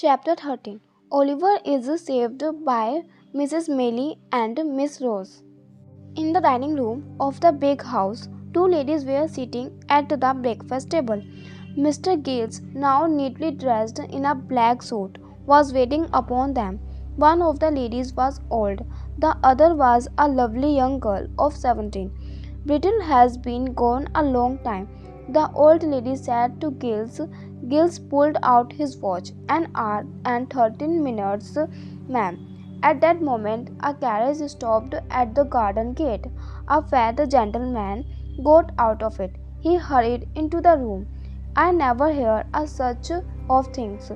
Chapter 13. Oliver is saved by Mrs. Maylie and Miss Rose. In the dining room of the big house, two ladies were sitting at the breakfast table. Mr. Giles, now neatly dressed in a black suit, was waiting upon them. One of the ladies was old, the other was a lovely young girl of 17. Brittle has been gone a long time, the old lady said to Giles. Giles pulled out his watch. An hour and 13 minutes, ma'am. At that moment, a carriage stopped at the garden gate. A fat gentleman got out of it. He hurried into the room. I never hear a such of things,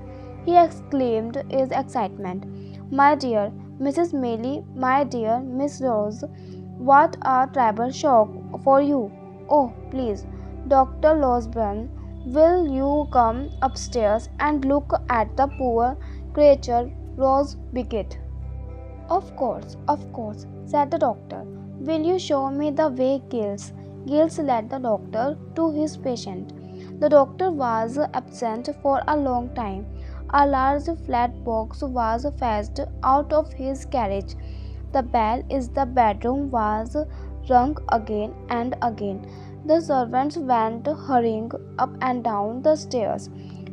he exclaimed in excitement. My dear Mrs. Maylie, my dear Miss Rose, what a terrible shock for you. Oh, please, Dr. Losburn, will you come upstairs and look at the poor creature? Rose begged. Of course, said the doctor. Will you show me the way, Giles? Giles led the doctor to his patient. The doctor was absent for a long time. A large flat box was fetched out of his carriage. The bell in the bedroom was rung again and again. The servants went hurrying up and down the stairs.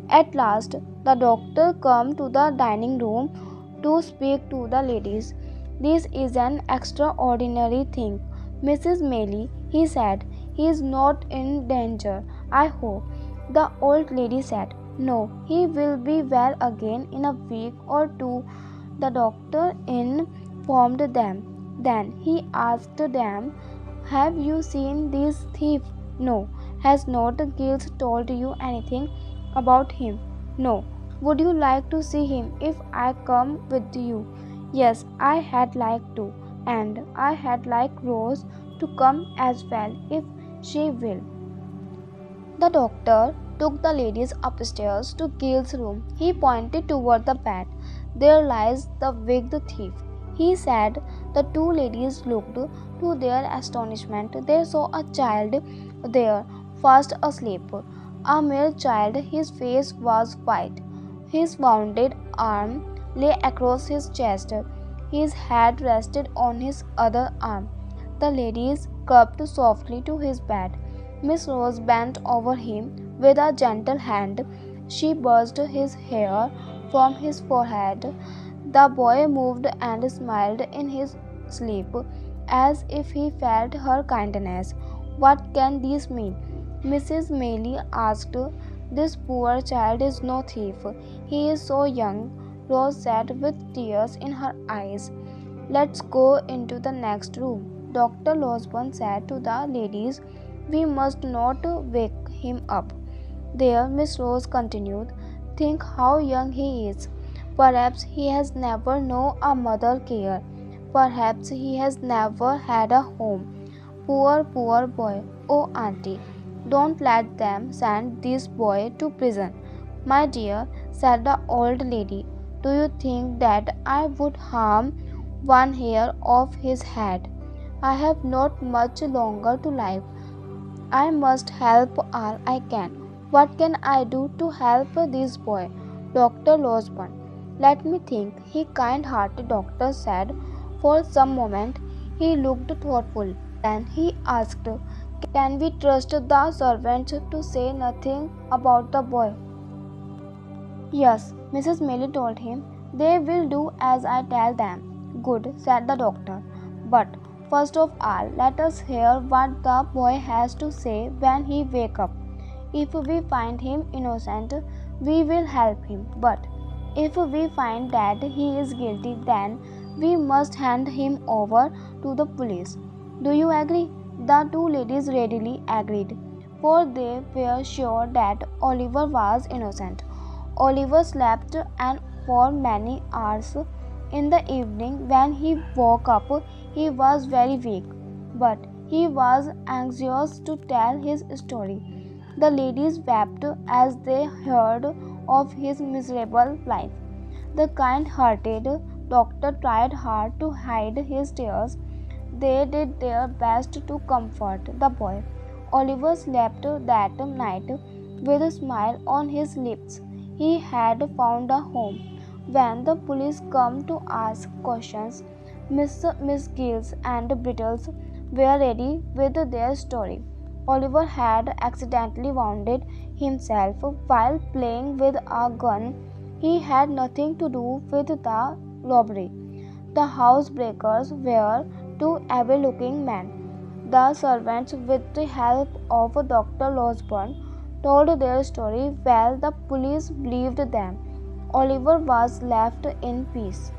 At last, the doctor came to the dining room to speak to the ladies. This is an extraordinary thing, Mrs. Maylie, he said. He is not in danger, I hope. The old lady said, no, he will be well again in a week or two. The doctor informed them. Then he asked them, have you seen this thief? No. Has not Giles told you anything about him? No. Would you like to see him if I come with you? Yes, I had liked to, and I had liked Rose to come as well if she will. The doctor took the ladies upstairs to Giles's room. He pointed toward the bed. There lies the wicked thief, he said. The two ladies looked. To their astonishment, they saw a child there, fast asleep. A mere child, his face was white. His wounded arm lay across his chest. His head rested on his other arm. The ladies crept softly to his bed. Miss Rose bent over him with a gentle hand. She brushed his hair from his forehead. The boy moved and smiled in his sleep, as if he felt her kindness. What can this mean? Mrs. Maylie asked. This poor child is no thief. He is so young, Rose said with tears in her eyes. Let's go into the next room, Dr. Losburn said to the ladies. We must not wake him up. There, Miss Rose continued. Think how young he is. Perhaps he has never known a mother care. Perhaps he has never had a home. Poor boy. Oh, auntie, don't let them send this boy to prison. My dear, said the old lady, do you think that I would harm one hair of his head? I have not much longer to live. I must help all I can. What can I do to help this boy? Dr. Losburn. Let me think, he kind-hearted doctor said. For some moment he looked thoughtful. Then he asked, can we trust the servants to say nothing about the boy? Yes, Mrs. Maylie told him. They will do as I tell them. Good, said the doctor. But first of all, let us hear what the boy has to say when he wakes up. If we find him innocent, we will help him. But if we find that he is guilty, then we must hand him over to the police. Do you agree? The two ladies readily agreed, for they were sure that Oliver was innocent. Oliver slept and for many hours. In the evening, when he woke up, he was very weak, but he was anxious to tell his story. The ladies wept as they heard of his miserable life. The kind-hearted doctor tried hard to hide his tears. They did their best to comfort the boy. Oliver slept that night with a smile on his lips. he had found a home. When the police come to ask questions, Miss Giles and Brittles were ready with their story. Oliver had accidentally wounded himself while playing with a gun. He had nothing to do with the robbery. The housebreakers were two evil-looking men. The servants, with the help of Dr. Losburn, told their story while the police believed them. Oliver was left in peace.